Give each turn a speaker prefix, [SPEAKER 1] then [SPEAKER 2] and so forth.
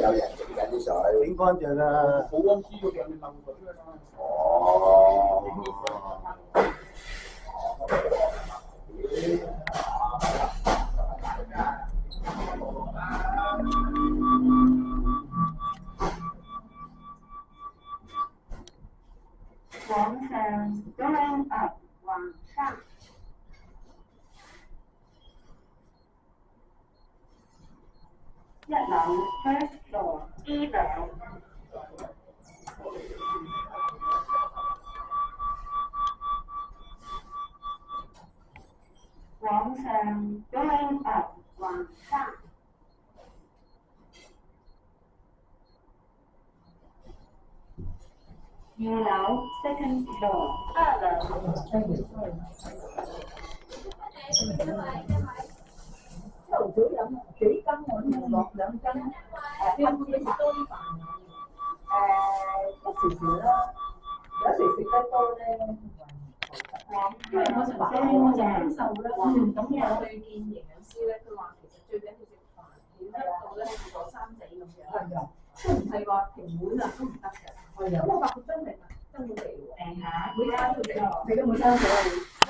[SPEAKER 1] 有人整緊啲水，
[SPEAKER 2] 整乾淨啦。
[SPEAKER 3] 保溫豬肉入面漏水㗎嘛。
[SPEAKER 1] 哦。
[SPEAKER 4] 往上 going up 往上。一樓 first floor 一樓。往上 going up 往上。二樓 second floor 二樓。
[SPEAKER 5] 朝頭早飲幾羹我先落2羹，要唔要食多啲飯？一時時啦，有時食得多咧，因為我食飯我就輕瘦啦。咁我去見營養師咧，佢話其實最緊要食飯，點一度咧好似過生仔咁樣。係啊，都唔係話平碗啊都唔得嘅。係啊，咁我發覺真係㗎，真會嚟喎。
[SPEAKER 4] 定下
[SPEAKER 5] 每餐都食，你都冇生咗。